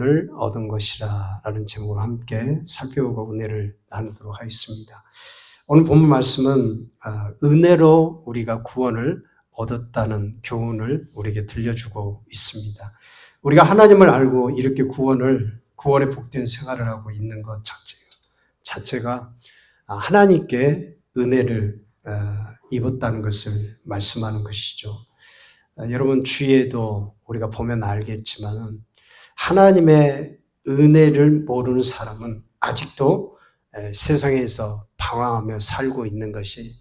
구원을 얻은 것이라 라는 제목으로 함께 살펴보고 은혜를 나누도록 하겠습니다. 오늘 본문 말씀은 은혜로 우리가 구원을 얻었다는 교훈을 우리에게 들려주고 있습니다. 우리가 하나님을 알고 이렇게 구원의 복된 생활을 하고 있는 것 자체가 하나님께 은혜를 입었다는 것을 말씀하는 것이죠. 여러분 주위에도 우리가 보면 알겠지만 하나님의 은혜를 모르는 사람은 아직도 세상에서 방황하며 살고 있는 것이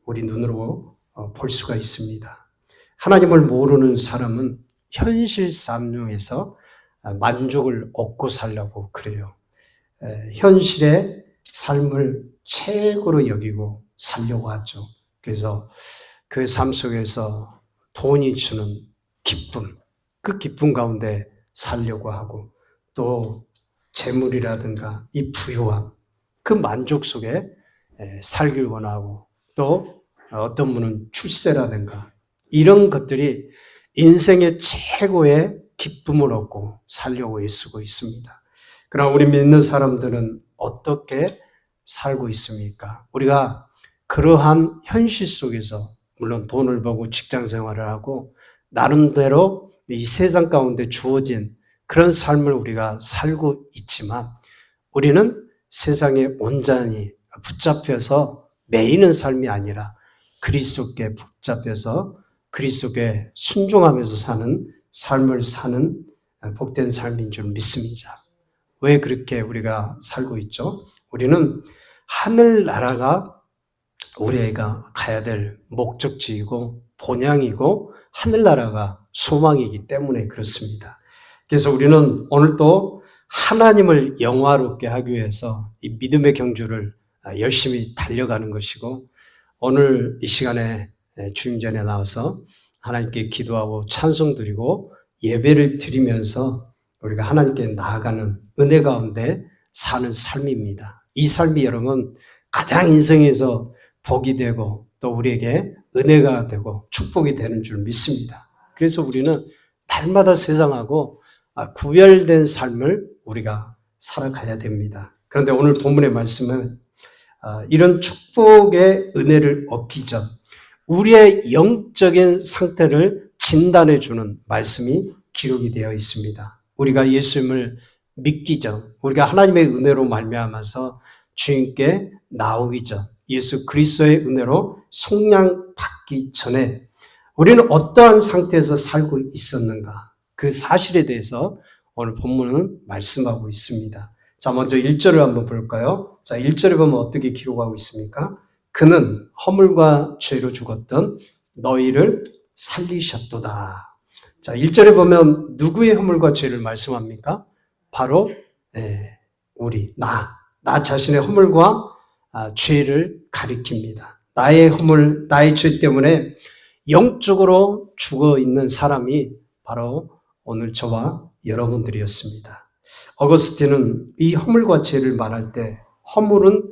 우리 눈으로 볼 수가 있습니다. 하나님을 모르는 사람은 현실 삶 중에서 만족을 얻고 살려고 그래요. 현실의 삶을 최고로 여기고 살려고 하죠. 그래서 그 삶 속에서 돈이 주는 기쁨, 그 기쁨 가운데 살려고 하고 또 재물이라든가 이 부유함, 그 만족 속에 살길 원하고 또 어떤 분은 출세라든가 이런 것들이 인생의 최고의 기쁨을 얻고 살려고 애쓰고 있습니다. 그러나 우리 믿는 사람들은 어떻게 살고 있습니까? 우리가 그러한 현실 속에서 물론 돈을 벌고 직장 생활을 하고 나름대로 이 세상 가운데 주어진 그런 삶을 우리가 살고 있지만 우리는 세상에 온전히 붙잡혀서 매이는 삶이 아니라 그리스도께 붙잡혀서 그리스도께 순종하면서 사는 삶을 사는 복된 삶인 줄 믿습니다. 왜 그렇게 우리가 살고 있죠? 우리는 하늘나라가 우리가 가야 될 목적지이고 본향이고 하늘나라가 소망이기 때문에 그렇습니다. 그래서 우리는 오늘 또 하나님을 영화롭게 하기 위해서 이 믿음의 경주를 열심히 달려가는 것이고 오늘 이 시간에 주임 전에 나와서 하나님께 기도하고 찬송 드리고 예배를 드리면서 우리가 하나님께 나아가는 은혜 가운데 사는 삶입니다. 이 삶이 여러분 가장 인생에서 복이 되고 또 우리에게 은혜가 되고 축복이 되는 줄 믿습니다. 그래서 우리는 날마다 세상하고 구별된 삶을 우리가 살아가야 됩니다. 그런데 오늘 본문의 말씀은 이런 축복의 은혜를 얻기 전 우리의 영적인 상태를 진단해 주는 말씀이 기록이 되어 있습니다. 우리가 예수님을 믿기 전, 우리가 하나님의 은혜로 말미암아서 주님께 나오기 전, 예수 그리스도의 은혜로 속량받기 전에 우리는 어떠한 상태에서 살고 있었는가? 그 사실에 대해서 오늘 본문은 말씀하고 있습니다. 자, 먼저 1절을 한번 볼까요? 자, 1절에 보면 어떻게 기록하고 있습니까? 그는 허물과 죄로 죽었던 너희를 살리셨도다. 자, 1절에 보면 누구의 허물과 죄를 말씀합니까? 바로 나 자신의 허물과 죄를 가리킵니다. 나의 허물, 나의 죄 때문에 영적으로 죽어 있는 사람이 바로 오늘 저와 여러분들이었습니다. 어거스틴은 이 허물과 죄를 말할 때 허물은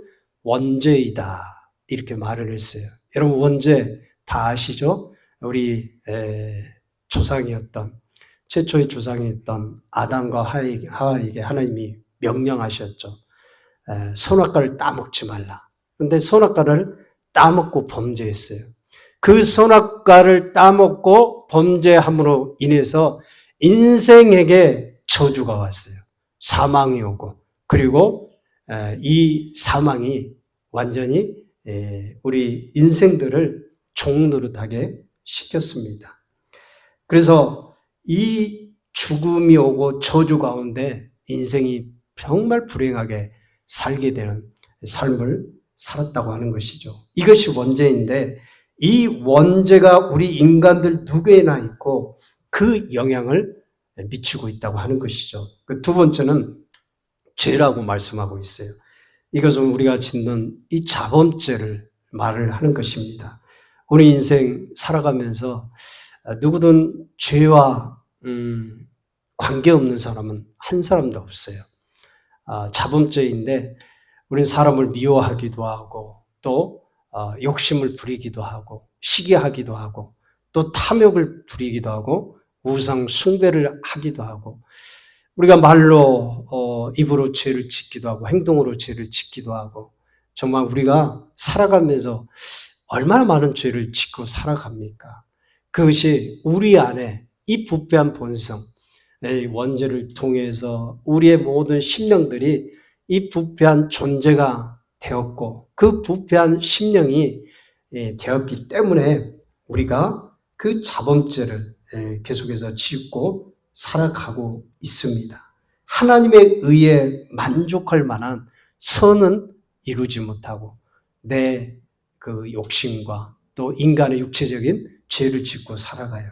원죄이다 이렇게 말을 했어요. 여러분 원죄 다 아시죠? 우리 최초의 조상이었던 아담과 하와에게 하나님이 명령하셨죠. 선악과를 따먹지 말라. 그런데 선악과를 따먹고 범죄했어요. 그 선악과를 따먹고 범죄함으로 인해서 인생에게 저주가 왔어요. 사망이 오고 그리고 이 사망이 완전히 우리 인생들을 종노릇하게 시켰습니다. 그래서 이 죽음이 오고 저주 가운데 인생이 정말 불행하게 살게 되는 삶을 살았다고 하는 것이죠. 이것이 원죄인데 이 원죄가 우리 인간들 누구에나 있고 그 영향을 미치고 있다고 하는 것이죠. 그 두 번째는 죄라고 말씀하고 있어요. 이것은 우리가 짓는 이 자범죄를 말을 하는 것입니다. 우리 인생 살아가면서 누구든 죄와 관계없는 사람은 한 사람도 없어요. 자범죄인데 우리는 사람을 미워하기도 하고 또 욕심을 부리기도 하고 시기하기도 하고 또 탐욕을 부리기도 하고 우상 숭배를 하기도 하고 우리가 말로 입으로 죄를 짓기도 하고 행동으로 죄를 짓기도 하고 정말 우리가 살아가면서 얼마나 많은 죄를 짓고 살아갑니까? 그것이 우리 안에 이 부패한 본성, 원죄를 통해서 우리의 모든 심령들이 이 부패한 존재가 되었고 그 부패한 심령이 되었기 때문에 우리가 그 자범죄를 계속해서 짓고 살아가고 있습니다. 하나님의 의에 만족할 만한 선은 이루지 못하고 내 그 욕심과 또 인간의 육체적인 죄를 짓고 살아가요.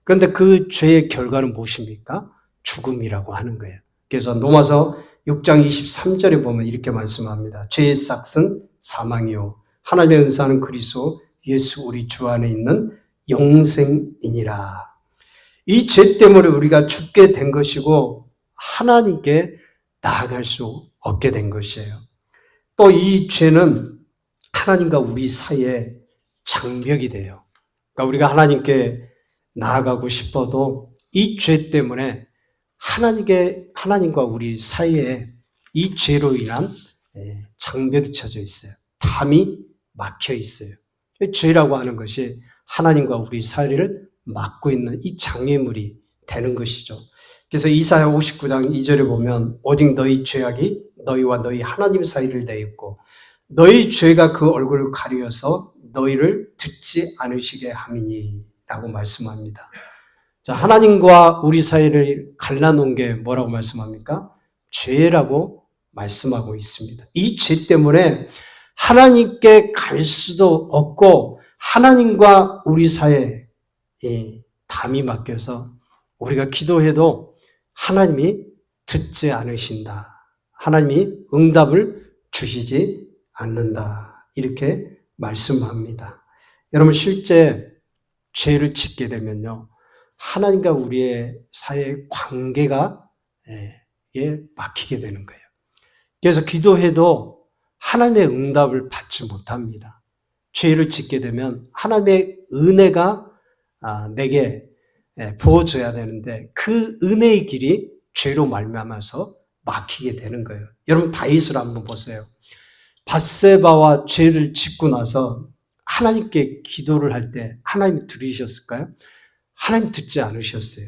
그런데 그 죄의 결과는 무엇입니까? 죽음이라고 하는 거예요. 그래서 로마서 6장 23절에 보면 이렇게 말씀합니다. 죄의 삭은 사망이요 하나님의 은사는 그리스도 예수 우리 주 안에 있는 영생이니라. 이 죄 때문에 우리가 죽게 된 것이고 하나님께 나아갈 수 없게 된 것이에요. 또 이 죄는 하나님과 우리 사이에 장벽이 돼요. 그러니까 우리가 하나님께 나아가고 싶어도 이 죄 때문에 하나님과 우리 사이에 이 죄로 인한 장벽이 쳐져 있어요. 담이 막혀 있어요. 죄라고 하는 것이 하나님과 우리 사이를 막고 있는 이 장애물이 되는 것이죠. 그래서 이사야 59장 2절에 보면 오직 너희 죄악이 너희와 너희 하나님 사이를 내었고 너희 죄가 그 얼굴을 가리어서 너희를 듣지 않으시게 함이니 라고 말씀합니다. 자, 하나님과 우리 사이를 갈라놓은 게 뭐라고 말씀합니까? 죄라고 말씀하고 있습니다. 이 죄 때문에 하나님께 갈 수도 없고 하나님과 우리 사이에 담이 막혀서 우리가 기도해도 하나님이 듣지 않으신다. 하나님이 응답을 주시지 않는다. 이렇게 말씀합니다. 여러분 실제 죄를 짓게 되면요. 하나님과 우리의 사이의 관계가 막히게 되는 거예요. 그래서 기도해도 하나님의 응답을 받지 못합니다. 죄를 짓게 되면 하나님의 은혜가 내게 부어져야 되는데 그 은혜의 길이 죄로 말미암아서 막히게 되는 거예요. 여러분 다윗을 한번 보세요. 밧세바와 죄를 짓고 나서 하나님께 기도를 할 때 하나님 들으셨을까요? 하나님 듣지 않으셨어요.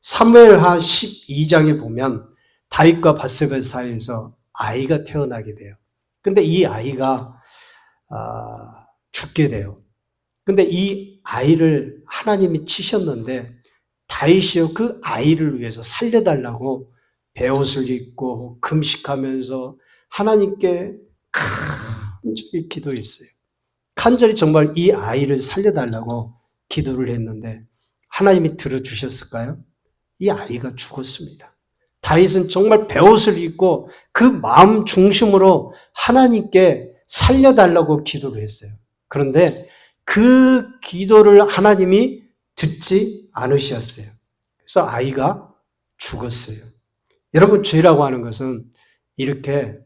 사무엘하 12장에 보면 다윗과 밧세바 사이에서 아이가 태어나게 돼요. 근데 이 아이가 죽게 돼요. 근데 이 아이를 하나님이 치셨는데 다윗이요 그 아이를 위해서 살려달라고 베옷을 입고 금식하면서 하나님께 간절히 기도했어요. 간절히 정말 이 아이를 살려달라고 기도를 했는데 하나님이 들어주셨을까요? 이 아이가 죽었습니다. 다윗은 정말 베옷을 입고 그 마음 중심으로 하나님께 살려달라고 기도를 했어요. 그런데 그 기도를 하나님이 듣지 않으셨어요. 그래서 아이가 죽었어요. 여러분 죄라고 하는 것은 이렇게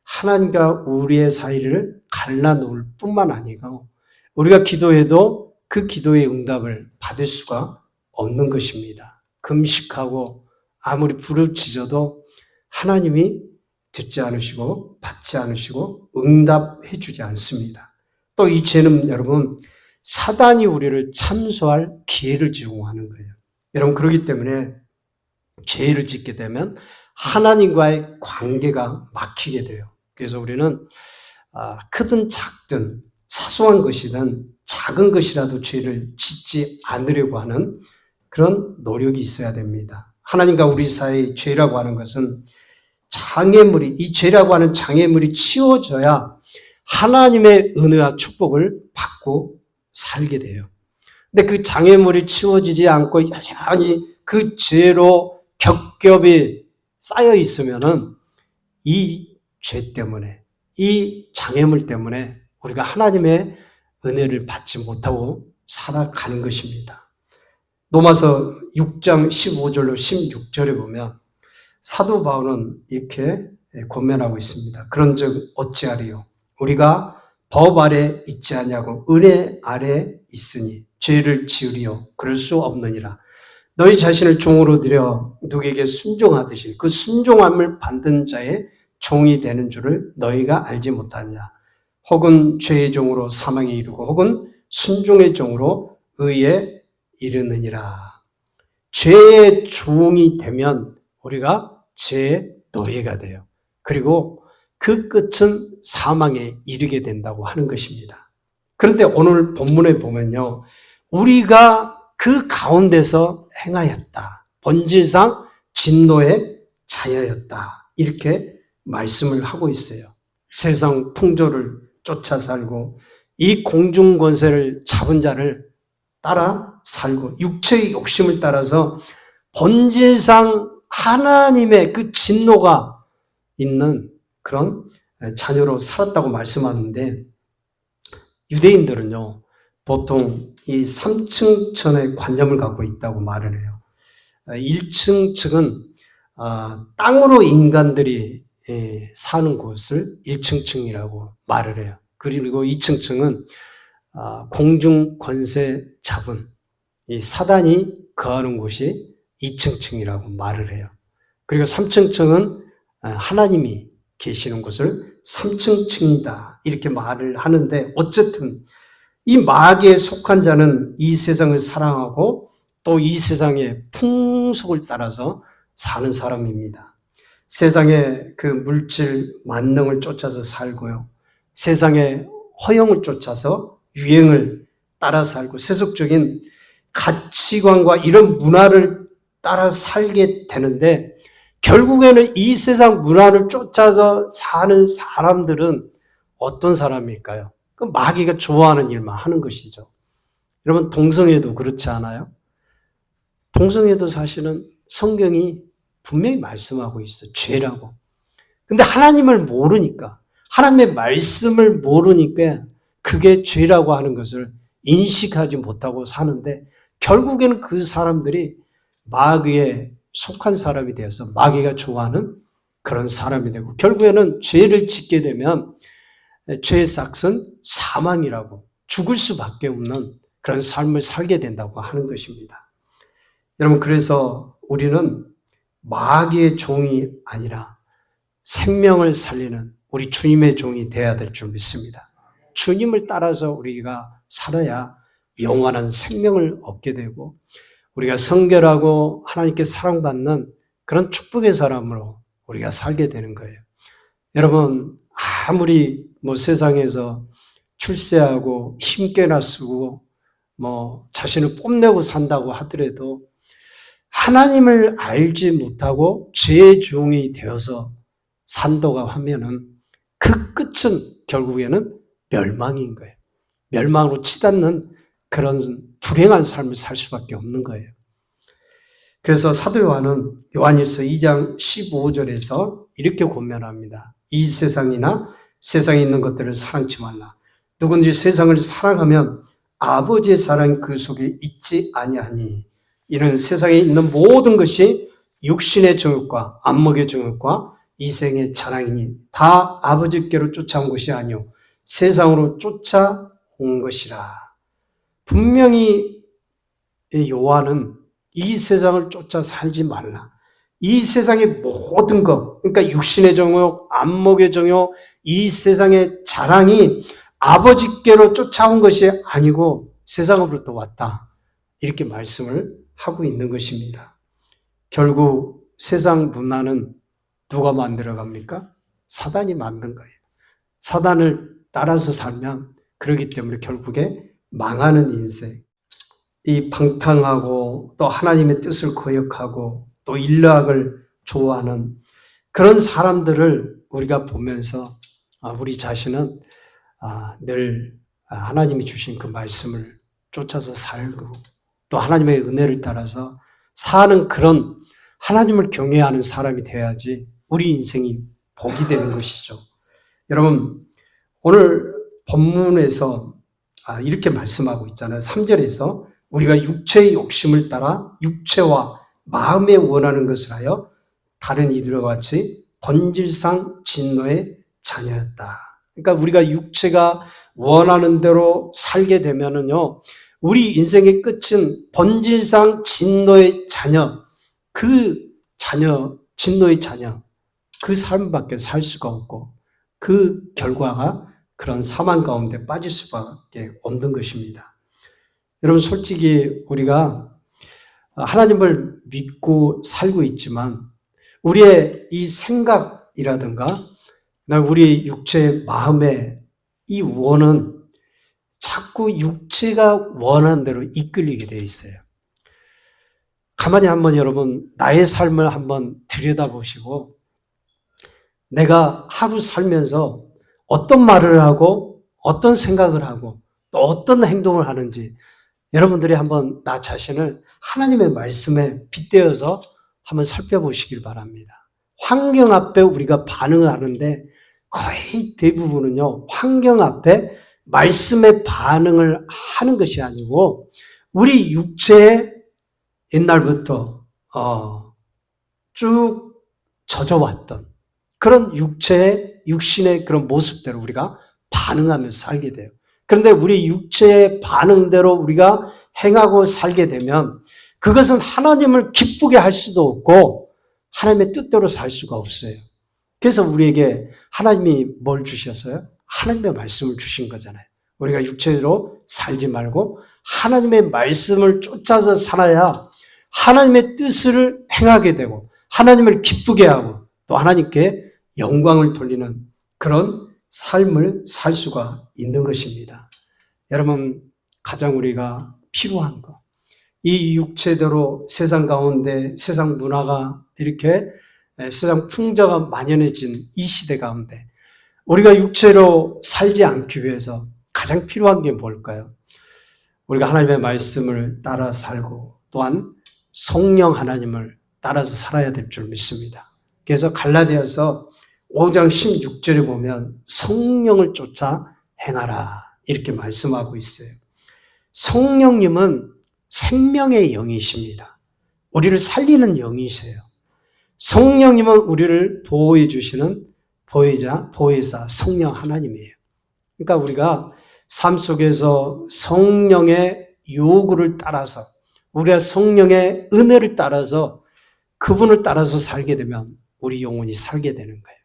하나님과 우리의 사이를 갈라놓을 뿐만 아니고 우리가 기도해도 그 기도의 응답을 받을 수가 없는 것입니다. 금식하고 아무리 부르짖어도 하나님이 듣지 않으시고 받지 않으시고 응답해 주지 않습니다. 또 이 죄는 여러분 사단이 우리를 참소할 기회를 제공하는 거예요. 여러분 그렇기 때문에 죄를 짓게 되면 하나님과의 관계가 막히게 돼요. 그래서 우리는 크든 작든 사소한 것이든 작은 것이라도 죄를 짓지 않으려고 하는 그런 노력이 있어야 됩니다. 하나님과 우리 사이의 죄라고 하는 것은 이 죄라고 하는 장애물이 치워져야 하나님의 은혜와 축복을 받고 살게 돼요. 근데 그 장애물이 치워지지 않고 여전히 그 죄로 겹겹이 쌓여 있으면은 이 죄 때문에, 이 장애물 때문에 우리가 하나님의 은혜를 받지 못하고 살아가는 것입니다. 로마서 6장 15절로 16절에 보면 사도 바울은 이렇게 권면하고 있습니다. 그런즉 어찌하리요? 우리가 법 아래 있지 않냐고 은혜 아래 있으니 죄를 지으리요? 그럴 수 없느니라. 너희 자신을 종으로 들여 누구에게 순종하듯이 그 순종함을 받는 자의 종이 되는 줄을 너희가 알지 못하느냐. 혹은 죄의 종으로 사망에 이르고 혹은 순종의 종으로 의에 이르느니라. 죄의 종이 되면 우리가 죄의 노예가 돼요. 그리고 그 끝은 사망에 이르게 된다고 하는 것입니다. 그런데 오늘 본문에 보면요, 우리가 그 가운데서 행하였다. 본질상 진노의 자녀였다. 이렇게 말씀을 하고 있어요. 세상 풍조를 쫓아 살고 이 공중 권세를 잡은 자를 따라 살고 육체의 욕심을 따라서 본질상 하나님의 그 진노가 있는 그런 자녀로 살았다고 말씀하는데, 유대인들은요 보통 이 3층 천의 관념을 갖고 있다고 말을 해요. 1층 층은 땅으로 인간들이 사는 곳을 1층 층이라고 말을 해요. 그리고 2층 층은 공중 권세 잡은 이 사단이 거하는 곳이 2층 층이라고 말을 해요. 그리고 3층 층은 하나님이 계시는 곳을 3층 층이다 이렇게 말을 하는데, 어쨌든 이 마귀에 속한 자는 이 세상을 사랑하고 또 이 세상의 풍속을 따라서 사는 사람입니다. 세상의 그 물질 만능을 쫓아서 살고요, 세상의 허영을 쫓아서 유행을 따라 살고 세속적인 가치관과 이런 문화를 따라 살게 되는데, 결국에는 이 세상 문화를 쫓아서 사는 사람들은 어떤 사람일까요? 그 마귀가 좋아하는 일만 하는 것이죠. 여러분, 동성애도 그렇지 않아요? 동성애도 사실은 성경이 분명히 말씀하고 있어요. 죄라고. 근데 하나님을 모르니까, 하나님의 말씀을 모르니까 그게 죄라고 하는 것을 인식하지 못하고 사는데, 결국에는 그 사람들이 마귀에 속한 사람이 되어서 마귀가 좋아하는 그런 사람이 되고, 결국에는 죄를 짓게 되면 죄의 삭은 사망이라고, 죽을 수밖에 없는 그런 삶을 살게 된다고 하는 것입니다. 여러분, 그래서 우리는 마귀의 종이 아니라 생명을 살리는 우리 주님의 종이 되어야 될 줄 믿습니다. 주님을 따라서 우리가 살아야 영원한 생명을 얻게 되고 우리가 성결하고 하나님께 사랑받는 그런 축복의 사람으로 우리가 살게 되는 거예요. 여러분, 아무리 세상에서 출세하고 힘께나 쓰고 자신을 뽐내고 산다고 하더라도 하나님을 알지 못하고 죄의 종이 되어서 산다고 하면은 그 끝은 결국에는 멸망인 거예요. 멸망으로 치닫는 그런 불행한 삶을 살 수밖에 없는 거예요. 그래서 사도 요한은 요한일서 2장 15절에서 이렇게 권면합니다. 이 세상이나 세상에 있는 것들을 사랑치 말라. 누구든지 세상을 사랑하면 아버지의 사랑이 그 속에 있지 아니하니. 이는 세상에 있는 모든 것이 육신의 정욕과 안목의 정욕과 이생의 자랑이니 다 아버지께로 쫓아온 것이 아니요 세상으로 쫓아온 것이라. 분명히 요한은 이 세상을 쫓아 살지 말라. 이 세상의 모든 것, 그러니까 육신의 정욕, 안목의 정욕, 이 세상의 자랑이 아버지께로 쫓아온 것이 아니고 세상으로부터 왔다. 이렇게 말씀을 하고 있는 것입니다. 결국 세상 문화는 누가 만들어갑니까? 사단이 만든 거예요. 사단을 따라서 살면 그렇기 때문에 결국에 망하는 인생, 이 방탕하고 또 하나님의 뜻을 거역하고 또 인락을 좋아하는 그런 사람들을 우리가 보면서 우리 자신은 늘 하나님이 주신 그 말씀을 쫓아서 살고 또 하나님의 은혜를 따라서 사는 그런 하나님을 경외하는 사람이 돼야지 우리 인생이 복이 되는 것이죠. 여러분, 오늘 본문에서 이렇게 말씀하고 있잖아요. 3절에서 우리가 육체의 욕심을 따라 육체와 마음에 원하는 것을 하여 다른 이들과 같이 본질상 진노의 자녀였다. 그러니까 우리가 육체가 원하는 대로 살게 되면은요, 우리 인생의 끝은 본질상 진노의 자녀, 진노의 자녀, 그 삶밖에 살 수가 없고 그 결과가 그런 사망 가운데 빠질 수밖에 없는 것입니다. 여러분, 솔직히 우리가 하나님을 믿고 살고 있지만 우리의 이 생각이라든가 우리의 육체의 마음의 이 원은 자꾸 육체가 원하는 대로 이끌리게 되어 있어요. 가만히 한번 여러분 나의 삶을 한번 들여다보시고 내가 하루 살면서 어떤 말을 하고 어떤 생각을 하고 또 어떤 행동을 하는지 여러분들이 한번 나 자신을 하나님의 말씀에 빗대어서 한번 살펴보시길 바랍니다. 환경 앞에 우리가 반응을 하는데 거의 대부분은요, 환경 앞에 말씀에 반응을 하는 것이 아니고 우리 육체에 옛날부터 쭉 젖어왔던 그런 육신의 그런 모습대로 우리가 반응하면서 살게 돼요. 그런데 우리 육체의 반응대로 우리가 행하고 살게 되면 그것은 하나님을 기쁘게 할 수도 없고 하나님의 뜻대로 살 수가 없어요. 그래서 우리에게 하나님이 뭘 주셨어요? 하나님의 말씀을 주신 거잖아요. 우리가 육체로 살지 말고 하나님의 말씀을 쫓아서 살아야 하나님의 뜻을 행하게 되고 하나님을 기쁘게 하고 또 하나님께 영광을 돌리는 그런 삶을 살 수가 있는 것입니다. 여러분, 가장 우리가 필요한 것, 이 육체대로 세상 가운데 세상 문화가 이렇게 세상 풍자가 만연해진 이 시대 가운데 우리가 육체로 살지 않기 위해서 가장 필요한 게 뭘까요? 우리가 하나님의 말씀을 따라 살고 또한 성령 하나님을 따라서 살아야 될 줄 믿습니다. 그래서 갈라디아서 5장 16절에 보면 성령을 쫓아 행하라 이렇게 말씀하고 있어요. 성령님은 생명의 영이십니다. 우리를 살리는 영이세요. 성령님은 우리를 보호해 주시는 보혜사 성령 하나님이에요. 그러니까 우리가 삶 속에서 성령의 요구를 따라서 우리가 성령의 은혜를 따라서 그분을 따라서 살게 되면 우리 영혼이 살게 되는 거예요.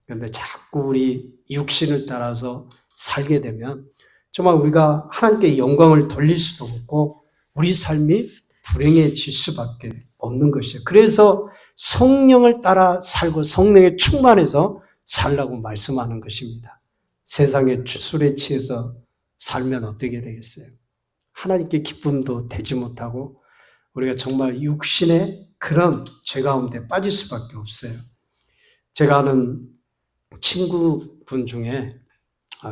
그런데 자꾸 우리 육신을 따라서 살게 되면 정말 우리가 하나님께 영광을 돌릴 수도 없고 우리 삶이 불행해질 수밖에 없는 것이에요. 그래서 성령을 따라 살고 성령에 충만해서 살라고 말씀하는 것입니다. 세상의 술에 취해서 살면 어떻게 되겠어요? 하나님께 기쁨도 되지 못하고 우리가 정말 육신의 그런 죄 가운데 빠질 수밖에 없어요. 제가 아는 친구분 중에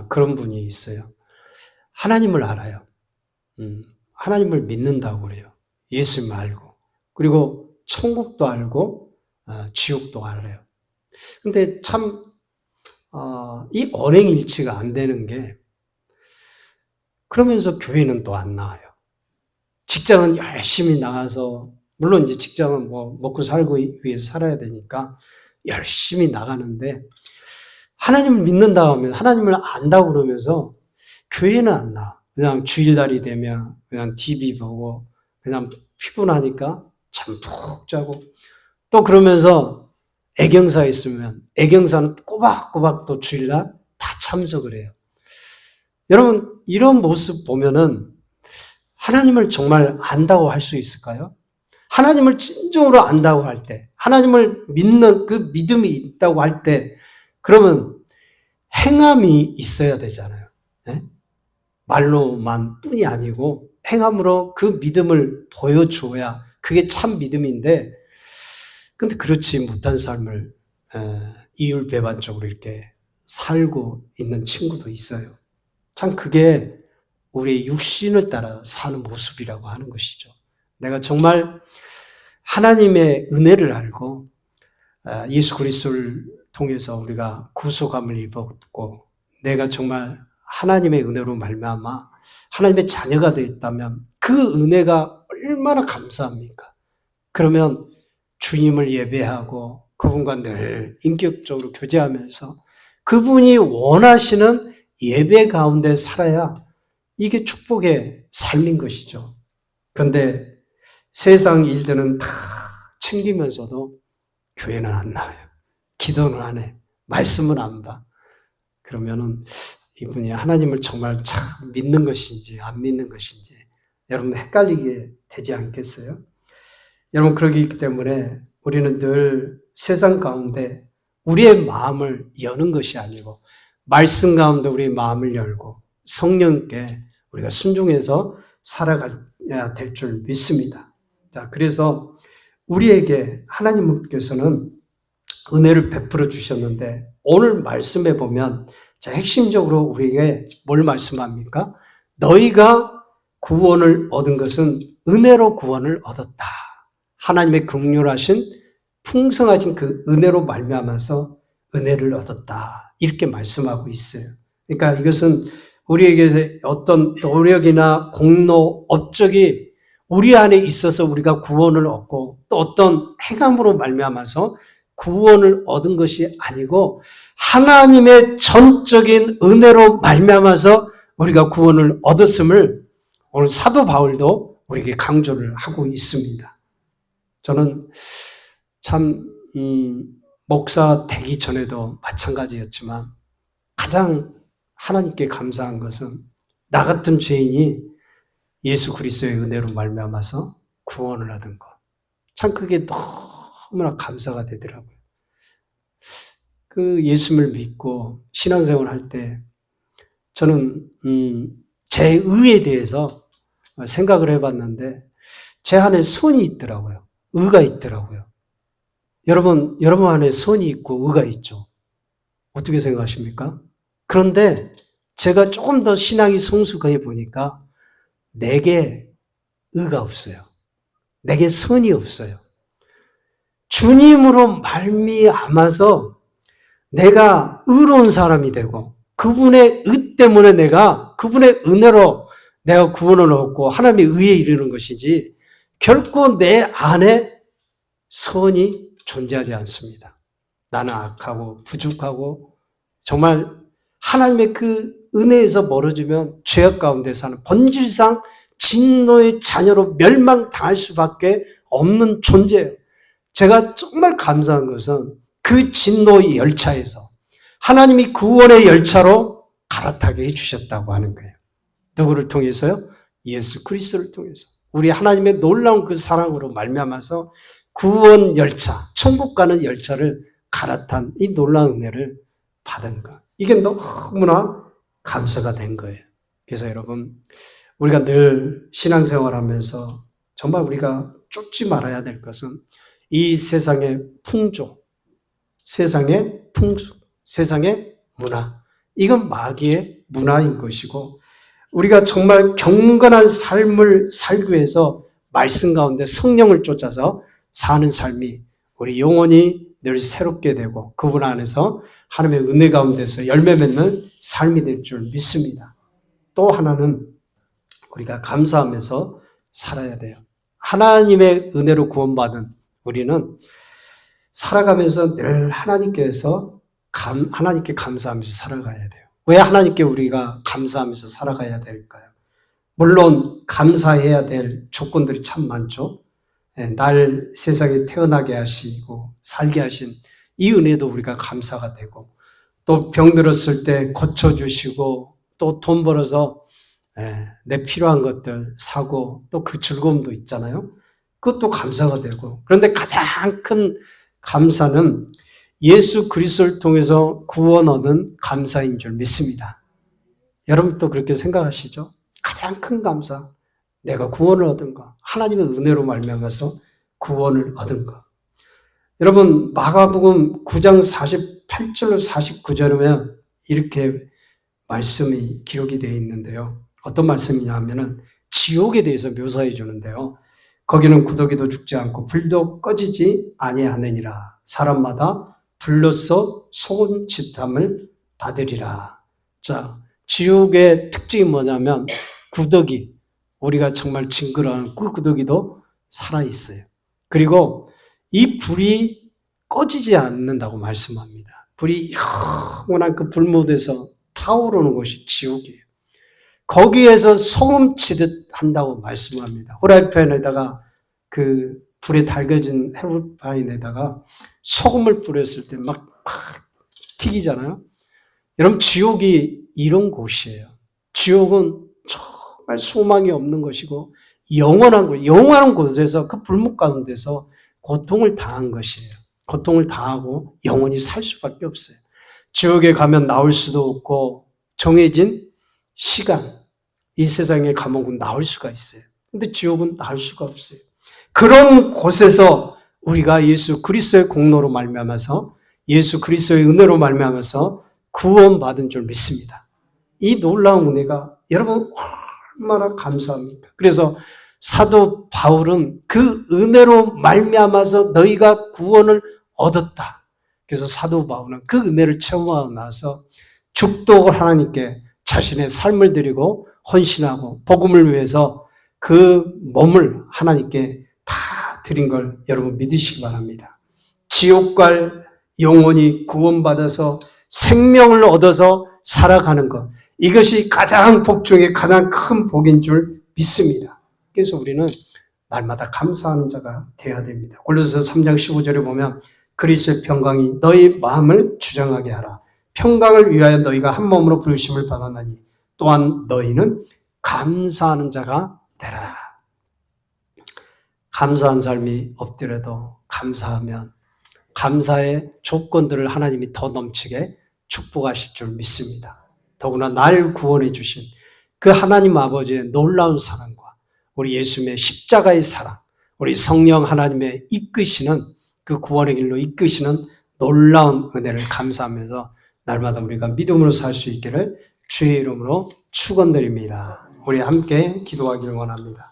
그런 분이 있어요. 하나님을 알아요. 하나님을 믿는다고 그래요. 예수님 알고. 그리고 천국도 알고 지옥도 알아요. 근데 참 이 언행일치가 안 되는 게 그러면서 교회는 또 안 나와요. 직장은 열심히 나가서 물론 이제 직장은 뭐 먹고 살고 위해서 살아야 되니까 열심히 나가는데 하나님을 믿는다고 하면 하나님을 안다고 그러면서 교회는 안 나와. 그냥 주일날이 되면 그냥 TV 보고 그냥 피곤하니까 잠 푹 자고 또 그러면서 애경사 있으면 애경사는 꼬박꼬박 또 주일날 다 참석을 해요. 여러분 이런 모습 보면은 하나님을 정말 안다고 할 수 있을까요? 하나님을 진정으로 안다고 할 때, 하나님을 믿는 그 믿음이 있다고 할 때, 그러면 행함이 있어야 되잖아요. 네? 말로만 뿐이 아니고 행함으로 그 믿음을 보여주어야 그게 참 믿음인데, 근데 그렇지 못한 삶을 이율배반적으로 이렇게 살고 있는 친구도 있어요. 참 그게 우리의 육신을 따라 사는 모습이라고 하는 것이죠. 내가 정말 하나님의 은혜를 알고 예수 그리스도를 통해서 우리가 구속함을 입었고 내가 정말 하나님의 은혜로 말미암아 하나님의 자녀가 되었다면 그 은혜가 얼마나 감사합니까? 그러면 주님을 예배하고 그분과 늘 인격적으로 교제하면서 그분이 원하시는 예배 가운데 살아야 이게 축복의 삶인 것이죠. 그런데 세상 일들은 다 챙기면서도 교회는 안 나와요. 기도는 안 해. 말씀은 안 봐. 그러면은 이분이 하나님을 정말 참 믿는 것인지 안 믿는 것인지 여러분 헷갈리게 되지 않겠어요? 여러분 그러기 때문에 우리는 늘 세상 가운데 우리의 마음을 여는 것이 아니고 말씀 가운데 우리의 마음을 열고 성령께 우리가 순종해서 살아가야 될 줄 믿습니다. 자, 그래서 우리에게 하나님께서는 은혜를 베풀어 주셨는데 오늘 말씀에 보면 자, 핵심적으로 우리에게 뭘 말씀합니까? 너희가 구원을 얻은 것은 은혜로 구원을 얻었다. 하나님의 긍휼하신 풍성하신 그 은혜로 말미암아서 은혜를 얻었다. 이렇게 말씀하고 있어요. 그러니까 이것은 우리에게 어떤 노력이나 공로, 업적이 우리 안에 있어서 우리가 구원을 얻고 또 어떤 행함으로 말미암아서 구원을 얻은 것이 아니고 하나님의 전적인 은혜로 말미암아서 우리가 구원을 얻었음을 오늘 사도 바울도 우리에게 강조를 하고 있습니다. 저는 참 목사 되기 전에도 마찬가지였지만 가장 하나님께 감사한 것은 나 같은 죄인이 예수 그리스도의 은혜로 말미암아서 구원을 얻은 것. 참 그게 너무나 감사가 되더라고요. 그 예수를 믿고 신앙생활 할 때 저는 제 의에 대해서 생각을 해봤는데 제 안에 선이 있더라고요. 의가 있더라고요. 여러분 안에 선이 있고 의가 있죠. 어떻게 생각하십니까? 그런데 제가 조금 더 신앙이 성숙해 보니까 내게 의가 없어요. 내게 선이 없어요. 주님으로 말미암아서 내가 의로운 사람이 되고 그분의 의 때문에 내가 그분의 은혜로 내가 구원을 얻고 하나님의 의에 이르는 것이지 결코 내 안에 선이 존재하지 않습니다. 나는 악하고 부족하고 정말 하나님의 그 은혜에서 멀어지면 죄악 가운데 사는 본질상 진노의 자녀로 멸망당할 수밖에 없는 존재예요. 제가 정말 감사한 것은 그 진노의 열차에서 하나님이 구원의 열차로 갈아타게 해주셨다고 하는 거예요. 누구를 통해서요? 예수 그리스도를 통해서. 우리 하나님의 놀라운 그 사랑으로 말미암아서 구원 열차, 천국 가는 열차를 갈아탄 이 놀라운 은혜를 받은 것. 이게 너무나 감사가 된 거예요. 그래서 여러분, 우리가 늘 신앙생활하면서 정말 우리가 쫓지 말아야 될 것은 이 세상의 풍조, 세상의 풍습, 세상의 문화. 이건 마귀의 문화인 것이고 우리가 정말 경건한 삶을 살기 위해서 말씀 가운데 성령을 쫓아서 사는 삶이 우리 영혼이 늘 새롭게 되고 그분 안에서 하나님의 은혜 가운데서 열매 맺는 삶이 될 줄 믿습니다. 또 하나는 우리가 감사하면서 살아야 돼요. 하나님의 은혜로 구원받은 우리는 살아가면서 늘 하나님께 감사하면서 살아가야 돼요. 왜 하나님께 우리가 감사하면서 살아가야 될까요? 물론 감사해야 될 조건들이 참 많죠. 날 세상에 태어나게 하시고 살게 하신 이 은혜도 우리가 감사가 되고 또 병들었을 때 고쳐주시고 또 돈 벌어서 내 필요한 것들 사고 또 그 즐거움도 있잖아요. 그것도 감사가 되고 그런데 가장 큰 감사는 예수 그리스도를 통해서 구원 얻은 감사인 줄 믿습니다. 여러분도 그렇게 생각하시죠? 가장 큰 감사, 내가 구원을 얻은 것, 하나님의 은혜로 말미암아서 구원을 얻은 것. 여러분 마가복음 9장 48절로 49절이면 이렇게 말씀이 기록이 되어 있는데요. 어떤 말씀이냐 하면은 지옥에 대해서 묘사해 주는데요. 거기는 구더기도 죽지 않고 불도 꺼지지 아니하느니라. 사람마다 불로써 소금짓함을 받으리라. 자, 지옥의 특징이 뭐냐면 구더기, 우리가 정말 징그러운 그 구더기도 살아있어요. 그리고 이 불이 꺼지지 않는다고 말씀합니다. 불이 영원한 그 불못에서 타오르는 곳이 지옥이에요. 거기에서 소금 치듯 한다고 말씀합니다. 후라이팬에다가 그 불에 달궈진 헤르파인에다가 소금을 뿌렸을 때 막 튀기잖아요. 여러분, 지옥이 이런 곳이에요. 지옥은 정말 소망이 없는 것이고 영원한 곳, 영원한 곳에서 그 불목 가운데서 고통을 당한 것이에요. 고통을 당하고 영원히 살 수밖에 없어요. 지옥에 가면 나올 수도 없고 정해진 시간, 이 세상의 감옥은 나올 수가 있어요. 근데 지옥은 나올 수가 없어요. 그런 곳에서 우리가 예수 그리스도의 공로로 말미암아서, 예수 그리스도의 은혜로 말미암아서 구원받은 줄 믿습니다. 이 놀라운 은혜가 여러분 얼마나 감사합니까? 그래서 사도 바울은 그 은혜로 말미암아서 너희가 구원을 얻었다. 그래서 사도 바울은 그 은혜를 체험하고 나서 죽도록 하나님께 자신의 삶을 드리고 헌신하고 복음을 위해서 그 몸을 하나님께 다 드린 걸 여러분 믿으시기 바랍니다. 지옥 갈 영혼이 구원받아서 생명을 얻어서 살아가는 것, 이것이 가장 복 중에 가장 큰 복인 줄 믿습니다. 그래서 우리는 날마다 감사하는 자가 되어야 됩니다. 골로새서 3장 15절에 보면 그리스도의 평강이 너희 마음을 주장하게 하라. 평강을 위하여 너희가 한 몸으로 부르심을 받았나니 또한 너희는 감사하는 자가 되라. 감사한 삶이 없더라도 감사하면 감사의 조건들을 하나님이 더 넘치게 축복하실 줄 믿습니다. 더구나 날 구원해 주신 그 하나님 아버지의 놀라운 사랑과 우리 예수님의 십자가의 사랑, 우리 성령 하나님의 이끄시는 그 구원의 길로 이끄시는 놀라운 은혜를 감사하면서 날마다 우리가 믿음으로 살 수 있기를 주의 이름으로 축원드립니다. 우리 함께 기도하기를 원합니다.